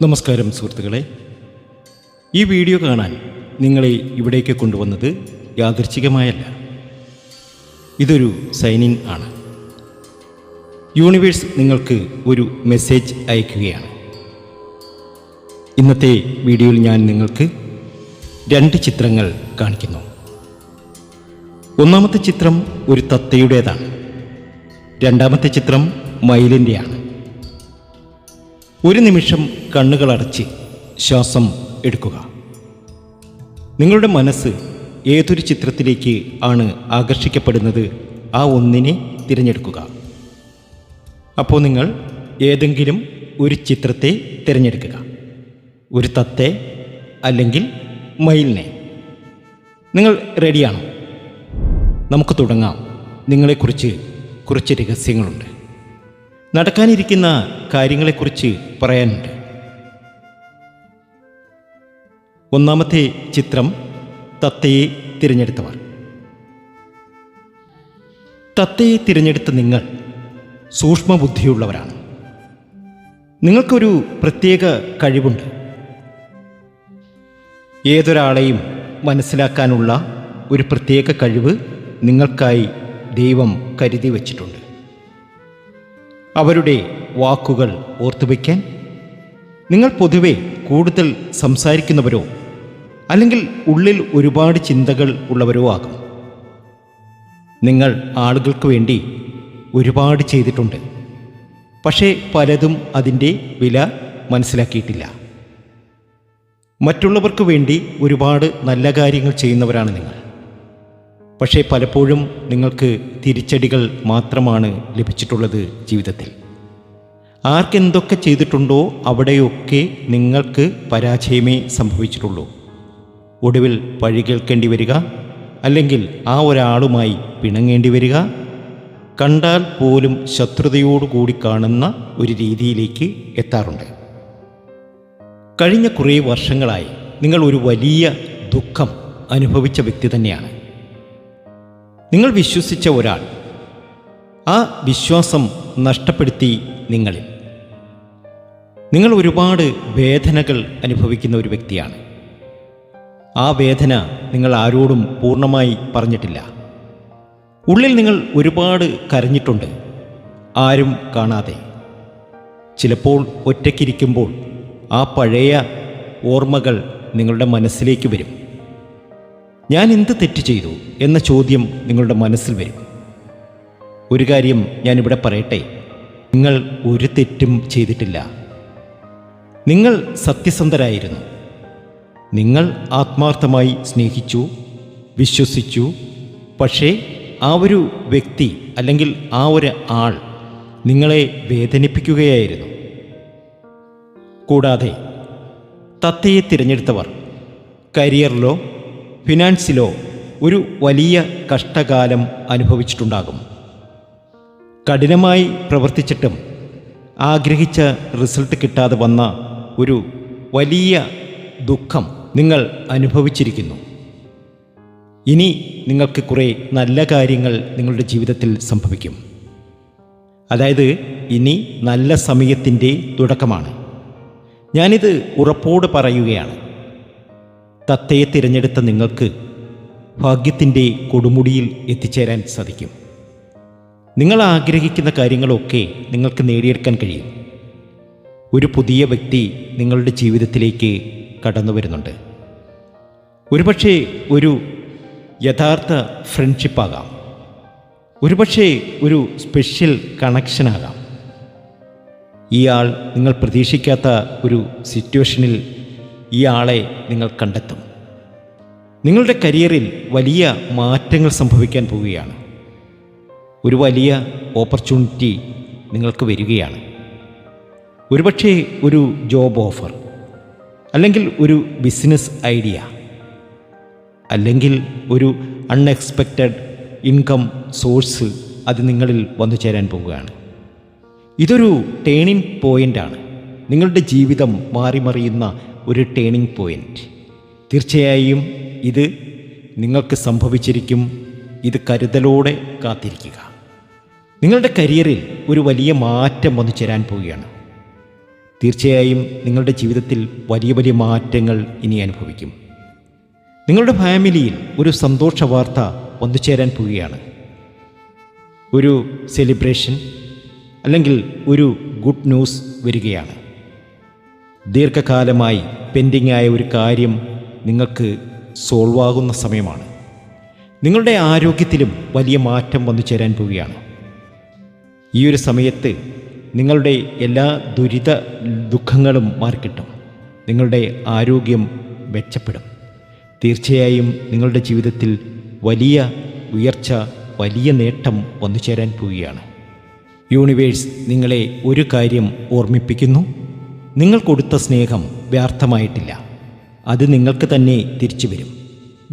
നമസ്കാരം സുഹൃത്തുക്കളെ, ഈ വീഡിയോ കാണാൻ നിങ്ങളെ ഇവിടേക്ക് കൊണ്ടുവന്നത് യാദൃച്ഛികമായല്ല. ഇതൊരു സൈനിങ് ആണ്. യൂണിവേഴ്സ് നിങ്ങൾക്ക് ഒരു മെസ്സേജ് അയക്കുകയാണ്. ഇന്നത്തെ വീഡിയോയിൽ ഞാൻ നിങ്ങൾക്ക് 2 ചിത്രങ്ങൾ കാണിക്കുന്നു. ഒന്നാമത്തെ ചിത്രം ഒരു തത്തയുടേതാണ്. രണ്ടാമത്തെ ചിത്രം മയിലിൻ്റെയാണ്. ഒരു നിമിഷം കണ്ണുകളടച്ച് ശ്വാസം എടുക്കുക. നിങ്ങളുടെ മനസ്സ് ഏതൊരു ചിത്രത്തിലേക്ക് ആണ് ആകർഷിക്കപ്പെടുന്നത്, ആ ഒന്നിനെ തിരഞ്ഞെടുക്കുക. അപ്പോൾ നിങ്ങൾ ഏതെങ്കിലും ഒരു ചിത്രത്തെ തിരഞ്ഞെടുക്കുക. ഒരു തത്തയെ അല്ലെങ്കിൽ മയിലിനെ. നിങ്ങൾ റെഡിയാണോ? നമുക്ക് തുടങ്ങാം. നിങ്ങളെക്കുറിച്ച് കുറച്ച് രഹസ്യങ്ങളുണ്ട്. നടക്കാനിരിക്കുന്ന കാര്യങ്ങളെക്കുറിച്ച് പറയാനുണ്ട്. ഒന്നാമത്തെ ചിത്രം തത്തയെ തിരഞ്ഞെടുത്തവർ. തത്തയെ തിരഞ്ഞെടുത്ത നിങ്ങൾ സൂക്ഷ്മബുദ്ധിയുള്ളവരാണ്. നിങ്ങൾക്കൊരു പ്രത്യേക കഴിവുണ്ട്. ഏതൊരാളെയും മനസ്സിലാക്കാനുള്ള ഒരു പ്രത്യേക കഴിവ് നിങ്ങൾക്കായി ദൈവം കരുതി വച്ചിട്ടുണ്ട്. അവരുടെ വാക്കുകൾ ഓർത്തുവയ്ക്കാൻ നിങ്ങൾ പൊതുവെ കൂടുതൽ സംസാരിക്കുന്നവരോ അല്ലെങ്കിൽ ഉള്ളിൽ ഒരുപാട് ചിന്തകൾ ഉള്ളവരോ ആകും. നിങ്ങൾ ആളുകൾക്ക് വേണ്ടി ഒരുപാട് ചെയ്തിട്ടുണ്ട്. പക്ഷേ പലതും അതിൻ്റെ വില മനസ്സിലാക്കിയിട്ടില്ല. മറ്റുള്ളവർക്ക് വേണ്ടി ഒരുപാട് നല്ല കാര്യങ്ങൾ ചെയ്യുന്നവരാണ് നിങ്ങൾ. പക്ഷേ പലപ്പോഴും നിങ്ങൾക്ക് തിരിച്ചടികൾ മാത്രമാണ് ലഭിച്ചിട്ടുള്ളത് ജീവിതത്തിൽ. ആർക്കെന്തൊക്കെ ചെയ്തിട്ടുണ്ടോ അവിടെയൊക്കെ നിങ്ങൾക്ക് പരാജയമേ സംഭവിച്ചിട്ടുള്ളൂ. ഒടുവിൽ പഴി കേൾക്കേണ്ടി വരിക, അല്ലെങ്കിൽ ആ ഒരാളുമായി പിണങ്ങേണ്ടി വരിക, കണ്ടാൽ പോലും ശത്രുതയോടുകൂടി കാണുന്ന ഒരു രീതിയിലേക്ക് എത്താറുണ്ട്. കഴിഞ്ഞ കുറേ വർഷങ്ങളായി നിങ്ങൾ ഒരു വലിയ ദുഃഖം അനുഭവിച്ച വ്യക്തി തന്നെയാണ്. നിങ്ങൾ വിശ്വസിച്ച ഒരാൾ ആ വിശ്വാസം നഷ്ടപ്പെടുത്തി നിങ്ങളിൽ. നിങ്ങൾ ഒരുപാട് വേദനകൾ അനുഭവിക്കുന്ന ഒരു വ്യക്തിയാണ്. ആ വേദന നിങ്ങൾ ആരോടും പൂർണ്ണമായി പറഞ്ഞിട്ടില്ല. ഉള്ളിൽ നിങ്ങൾ ഒരുപാട് കരഞ്ഞിട്ടുണ്ട്, ആരും കാണാതെ. ചിലപ്പോൾ ഒറ്റയ്ക്കിരിക്കുമ്പോൾ ആ പഴയ ഓർമ്മകൾ നിങ്ങളുടെ മനസ്സിലേക്ക് വരും. ഞാൻ എന്ത് തെറ്റ് ചെയ്തു എന്ന ചോദ്യം നിങ്ങളുടെ മനസ്സിൽ വരും. ഒരു കാര്യം ഞാനിവിടെ പറയട്ടെ, നിങ്ങൾ ഒരു തെറ്റും ചെയ്തിട്ടില്ല. നിങ്ങൾ സത്യസന്ധരായിരുന്നു. നിങ്ങൾ ആത്മാർത്ഥമായി സ്നേഹിച്ചു, വിശ്വസിച്ചു. പക്ഷേ ആ ഒരു വ്യക്തി അല്ലെങ്കിൽ ആ ഒരു ആൾ നിങ്ങളെ വേദനിപ്പിക്കുകയായിരുന്നു. കൂടാതെ തത്തയെ തിരഞ്ഞെടുത്തവർ കരിയറിലോ ഫിനാൻസിലോ ഒരു വലിയ കഷ്ടകാലം അനുഭവിച്ചിട്ടുണ്ടാകും. കഠിനമായി പ്രവർത്തിച്ചിട്ടും ആഗ്രഹിച്ച റിസൾട്ട് കിട്ടാതെ വന്ന ഒരു വലിയ ദുഃഖം നിങ്ങൾ അനുഭവിച്ചിരിക്കുന്നു. ഇനി നിങ്ങൾക്ക് കുറേ നല്ല കാര്യങ്ങൾ നിങ്ങളുടെ ജീവിതത്തിൽ സംഭവിക്കും. അതായത് ഇനി നല്ല സമയത്തിൻ്റെ തുടക്കമാണ്. ഞാനിത് ഉറപ്പോടെ പറയുകയാണ്. തത്തയെ തിരഞ്ഞെടുത്ത നിങ്ങൾക്ക് ഭാഗ്യത്തിൻ്റെ കൊടുമുടിയിൽ എത്തിച്ചേരാൻ സാധിക്കും. നിങ്ങൾ ആഗ്രഹിക്കുന്ന കാര്യങ്ങളൊക്കെ നിങ്ങൾക്ക് നേടിയെടുക്കാൻ കഴിയും. ഒരു പുതിയ വ്യക്തി നിങ്ങളുടെ ജീവിതത്തിലേക്ക് കടന്നു വരുന്നുണ്ട്. ഒരുപക്ഷെ ഒരു യഥാർത്ഥ ഫ്രണ്ട്ഷിപ്പാകാം, ഒരുപക്ഷെ ഒരു സ്പെഷ്യൽ കണക്ഷനാകാം. ഈ ആൾ നിങ്ങൾ പ്രതീക്ഷിക്കാത്ത ഒരു സിറ്റുവേഷനിൽ ഈ ആളെ നിങ്ങൾ കണ്ടെത്തും. നിങ്ങളുടെ കരിയറിൽ വലിയ മാറ്റങ്ങൾ സംഭവിക്കാൻ പോവുകയാണ്. ഒരു വലിയ ഓപ്പർച്യൂണിറ്റി നിങ്ങൾക്ക് വരികയാണ്. ഒരുപക്ഷെ ഒരു ജോബ് ഓഫർ, അല്ലെങ്കിൽ ഒരു ബിസിനസ് ഐഡിയ, അല്ലെങ്കിൽ ഒരു അൺഎക്സ്പെക്റ്റഡ് ഇൻകം സോഴ്സ് അത് നിങ്ങളിൽ വന്നു ചേരാൻ പോവുകയാണ്. ഇതൊരു ടേണിംഗ് പോയിൻ്റാണ്. നിങ്ങളുടെ ജീവിതം മാറിമറിയുന്ന ഒരു ടേണിംഗ് പോയിൻ്റ്. തീർച്ചയായും ഇത് നിങ്ങൾക്ക് സംഭവിച്ചിരിക്കും. ഇത് കരുതലോടെ കാത്തിരിക്കുക. നിങ്ങളുടെ കരിയറിൽ ഒരു വലിയ മാറ്റം വന്നു ചേരാൻ പോവുകയാണ്. തീർച്ചയായും നിങ്ങളുടെ ജീവിതത്തിൽ വലിയ വലിയ മാറ്റങ്ങൾ ഇനി അനുഭവിക്കും. നിങ്ങളുടെ ഫാമിലിയിൽ ഒരു സന്തോഷ വാർത്ത വന്നു ചേരാൻ പോവുകയാണ്. ഒരു സെലിബ്രേഷൻ അല്ലെങ്കിൽ ഒരു ഗുഡ് ന്യൂസ് വരികയാണ്. ദീർഘകാലമായി പെൻഡിങ് ആയ ഒരു കാര്യം നിങ്ങൾക്ക് സോൾവ് ആകുന്ന സമയമാണ്. നിങ്ങളുടെ ആരോഗ്യത്തിലും വലിയ മാറ്റം വന്നു ചേരാൻ പോവുകയാണ്. ഈ ഒരു സമയത്ത് നിങ്ങളുടെ എല്ലാ ദുഃഖങ്ങളും മാറിക്കിട്ടും. നിങ്ങളുടെ ആരോഗ്യം മെച്ചപ്പെടും. തീർച്ചയായും നിങ്ങളുടെ ജീവിതത്തിൽ വലിയ ഉയർച്ച, വലിയ നേട്ടം വന്നു ചേരാൻ പോവുകയാണ്. യൂണിവേഴ്സ് നിങ്ങളെ ഒരു കാര്യം ഓർമ്മിപ്പിക്കുന്നു. നിങ്ങൾ കൊടുത്ത സ്നേഹം വ്യർത്ഥമായിട്ടില്ല. അത് നിങ്ങൾക്ക് തന്നെ തിരിച്ചു വരും.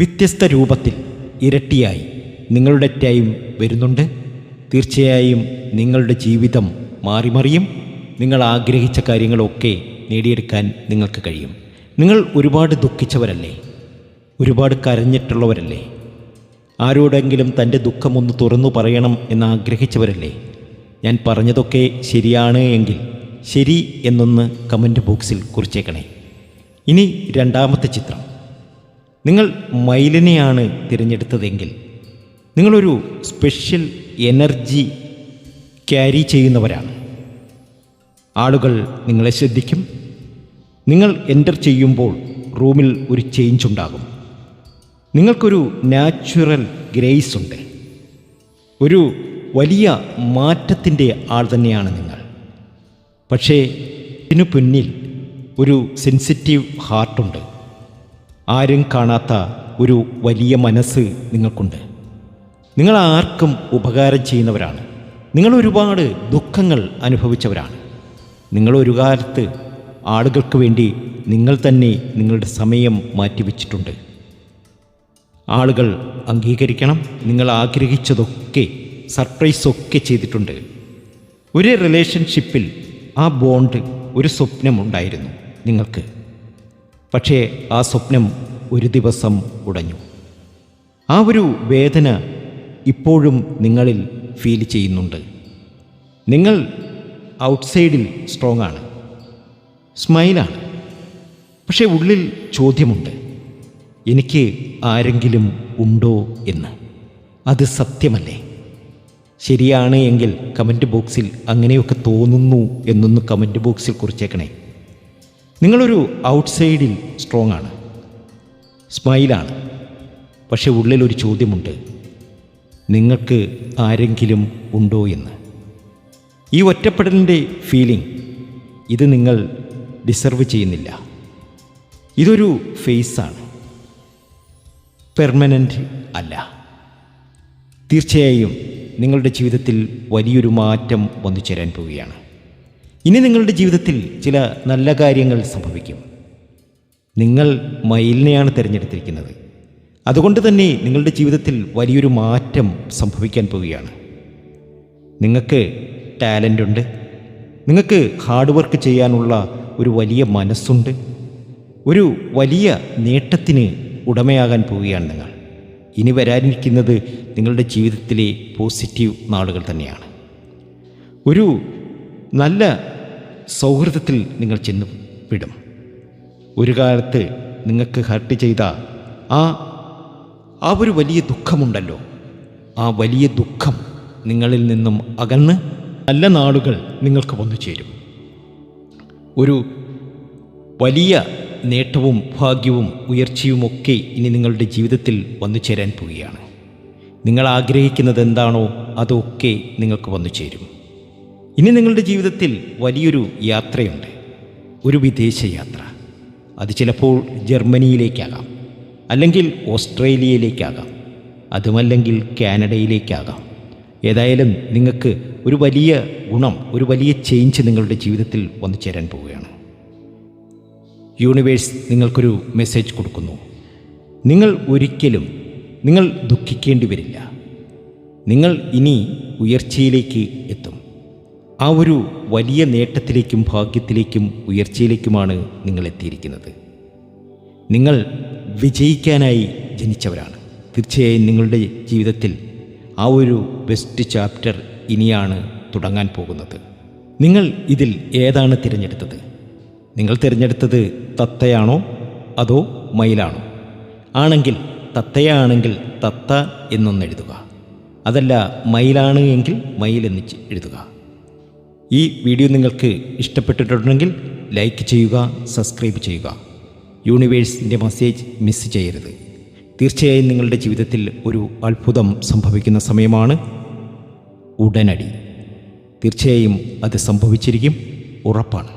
വ്യത്യസ്ത രൂപത്തിൽ ഇരട്ടിയായി നിങ്ങളുടെ ടൈം വരുന്നുണ്ട്. തീർച്ചയായും നിങ്ങളുടെ ജീവിതം മാറിമറിയും. നിങ്ങൾ ആഗ്രഹിച്ച കാര്യങ്ങളൊക്കെ നേടിയെടുക്കാൻ നിങ്ങൾക്ക് കഴിയും. നിങ്ങൾ ഒരുപാട് ദുഃഖിച്ചവരല്ലേ? ഒരുപാട് കരഞ്ഞിട്ടുള്ളവരല്ലേ? ആരോടെങ്കിലും തൻ്റെ ദുഃഖമൊന്ന് തുറന്നു പറയണം എന്നാഗ്രഹിച്ചവരല്ലേ? ഞാൻ പറഞ്ഞതൊക്കെ ശരിയാണ് എങ്കിൽ ശരി എന്നൊന്ന് കമൻറ്റ് ബോക്സിൽ കുറിച്ചേക്കണേ. ഇനി രണ്ടാമത്തെ ചിത്രം. നിങ്ങൾ മയിലിനെയാണ് തിരഞ്ഞെടുത്തതെങ്കിൽ നിങ്ങളൊരു സ്പെഷ്യൽ എനർജി ക്യാരി ചെയ്യുന്നവരാണ്. ആളുകൾ നിങ്ങളെ ശ്രദ്ധിക്കും. നിങ്ങൾ എൻ്റർ ചെയ്യുമ്പോൾ റൂമിൽ ഒരു ചേഞ്ച് ഉണ്ടാകും. നിങ്ങൾക്കൊരു നാച്ചുറൽ ഗ്രേസ് ഉണ്ട്. ഒരു വലിയ മാറ്റത്തിൻ്റെ ആൾ തന്നെയാണ് നിങ്ങൾ. പക്ഷേ ഇതിനു പിന്നിൽ ഒരു സെൻസിറ്റീവ് ഹാർട്ടുണ്ട്. ആരും കാണാത്ത ഒരു വലിയ മനസ്സ് നിങ്ങൾക്കുണ്ട്. നിങ്ങൾ ആർക്കും ഉപകാരം ചെയ്യുന്നവരാണ്. നിങ്ങൾ ഒരുപാട് ദുഃഖങ്ങൾ അനുഭവിച്ചവരാണ്. നിങ്ങൾ ഒരു കാലത്ത് ആളുകൾക്ക് വേണ്ടി നിങ്ങൾ തന്നെ നിങ്ങളുടെ സമയം മാറ്റിവെച്ചിട്ടുണ്ട്. ആളുകൾ അംഗീകരിക്കണം. നിങ്ങൾ ആഗ്രഹിച്ചതൊക്കെ സർപ്രൈസൊക്കെ ചെയ്തിട്ടുണ്ട്. ഒരു റിലേഷൻഷിപ്പിൽ ആ ബോണ്ട്, ഒരു സ്വപ്നമുണ്ടായിരുന്നു നിങ്ങൾക്ക്. പക്ഷേ ആ സ്വപ്നം ഒരു ദിവസം ഉടഞ്ഞു. ആ ഒരു വേദന ഇപ്പോഴും നിങ്ങളിൽ ഫീൽ ചെയ്യുന്നുണ്ട്. നിങ്ങൾ ഔട്ട്സൈഡിൽ സ്ട്രോങ് ആണ്, സ്മൈലാണ്. പക്ഷേ ഉള്ളിൽ ചോദ്യമുണ്ട്, എനിക്ക് ആരെങ്കിലും ഉണ്ടോ എന്ന്. അത് സത്യമല്ലേ? ശരിയാണ് എങ്കിൽ കമൻറ്റ് ബോക്സിൽ അങ്ങനെയൊക്കെ തോന്നുന്നു എന്നൊന്ന് കമൻറ്റ് ബോക്സിൽ കുറിച്ചേക്കണേ. നിങ്ങളൊരു ഔട്ട്സൈഡിൽ സ്ട്രോങ് ആണ്, സ്മൈലാണ്. പക്ഷെ ഉള്ളിലൊരു ചോദ്യമുണ്ട്, നിങ്ങൾക്ക് ആരെങ്കിലും ഉണ്ടോ എന്ന്. ഈ ഒറ്റപ്പെടലിൻ്റെ ഫീലിംഗ്, ഇത് നിങ്ങൾ ഡിസർവ് ചെയ്യുന്നില്ല. ഇതൊരു ഫേസാണ്, പെർമനൻ്റ് അല്ല. തീർച്ചയായും നിങ്ങളുടെ ജീവിതത്തിൽ വലിയൊരു മാറ്റം വന്നു ചേരാൻ പോവുകയാണ്. ഇനി നിങ്ങളുടെ ജീവിതത്തിൽ ചില നല്ല കാര്യങ്ങൾ സംഭവിക്കും. നിങ്ങൾ മയിലിനെയാണ് തിരഞ്ഞെടുത്തിരിക്കുന്നത്. അതുകൊണ്ട് തന്നെ നിങ്ങളുടെ ജീവിതത്തിൽ വലിയൊരു മാറ്റം സംഭവിക്കാൻ പോവുകയാണ്. നിങ്ങൾക്ക് ടാലൻ്റ് ഉണ്ട്. നിങ്ങൾക്ക് ഹാർഡ് വർക്ക് ചെയ്യാനുള്ള ഒരു വലിയ മനസ്സുണ്ട്. ഒരു വലിയ നേട്ടത്തിന് ഉടമയാകാൻ പോവുകയാണ് നിങ്ങൾ. ഇനി വരാനിരിക്കുന്നത് നിങ്ങളുടെ ജീവിതത്തിലെ പോസിറ്റീവ് നാളുകൾ തന്നെയാണ്. ഒരു നല്ല സൗഹൃദത്തിൽ നിങ്ങൾ ചെന്ന് വിടും. ഒരു കാലത്ത് നിങ്ങൾക്ക് ഹർട്ട് ചെയ്ത ആ ഒരു വലിയ ദുഃഖമുണ്ടല്ലോ, ആ വലിയ ദുഃഖം നിങ്ങളിൽ നിന്നും അകന്ന് നല്ല നാളുകൾ നിങ്ങൾക്ക് വന്നു ചേരും. ഒരു വലിയ നേട്ടവും ഭാഗ്യവും ഉയർച്ചയുമൊക്കെ ഇനി നിങ്ങളുടെ ജീവിതത്തിൽ വന്നു ചേരാൻ പോവുകയാണ്. നിങ്ങൾ ആഗ്രഹിക്കുന്നത് എന്താണോ അതൊക്കെ നിങ്ങൾക്ക് വന്നു ചേരും. ഇനി നിങ്ങളുടെ ജീവിതത്തിൽ വലിയൊരു യാത്രയുണ്ട്, ഒരു വിദേശ യാത്ര. അത് ചിലപ്പോൾ ജർമ്മനിയിലേക്കാകാം, അല്ലെങ്കിൽ ഓസ്ട്രേലിയയിലേക്കാകാം, അതുമല്ലെങ്കിൽ കാനഡയിലേക്കാകാം. ഏതായാലും നിങ്ങൾക്ക് ഒരു വലിയ ഗുണം, ഒരു വലിയ ചേഞ്ച് നിങ്ങളുടെ ജീവിതത്തിൽ വന്നു ചേരാൻ പോവുകയാണ്. യൂണിവേഴ്സ് നിങ്ങൾക്കൊരു മെസ്സേജ് കൊടുക്കുന്നു. നിങ്ങൾ ദുഃഖിക്കേണ്ടി വരില്ല. നിങ്ങൾ ഇനി ഉയർച്ചയിലേക്ക് എത്തും. ആ ഒരു വലിയ നേട്ടത്തിലേക്കും ഭാഗ്യത്തിലേക്കും ഉയർച്ചയിലേക്കുമാണ് നിങ്ങൾ എത്തിയിരിക്കുന്നത്. നിങ്ങൾ വിജയിക്കാനായി ജനിച്ചവരാണ്. തീർച്ചയായും നിങ്ങളുടെ ജീവിതത്തിൽ ആ ഒരു ബെസ്റ്റ് ചാപ്റ്റർ ഇനിയാണ് തുടങ്ങാൻ പോകുന്നത്. നിങ്ങൾ ഇതിൽ ഏതാണ് തിരഞ്ഞെടുത്തത്? നിങ്ങൾ തിരഞ്ഞെടുത്തത് തത്തയാണോ അതോ മയിലാണോ? ആണെങ്കിൽ തത്തയാണെങ്കിൽ തത്ത എന്നൊന്ന് എഴുതുക. അതല്ല മയിലാണ് എങ്കിൽ മയിൽ എന്ന് എഴുതുക. ഈ വീഡിയോ നിങ്ങൾക്ക് ഇഷ്ടപ്പെട്ടിട്ടുണ്ടെങ്കിൽ ലൈക്ക് ചെയ്യുക, സബ്സ്ക്രൈബ് ചെയ്യുക. യൂണിവേഴ്സിൻ്റെ മെസ്സേജ് മിസ് ചെയ്യരുത്. തീർച്ചയായും നിങ്ങളുടെ ജീവിതത്തിൽ ഒരു അത്ഭുതം സംഭവിക്കുന്ന സമയമാണ് ഉടനടി. തീർച്ചയായും അത് സംഭവിച്ചിരിക്കും, ഉറപ്പാണ്.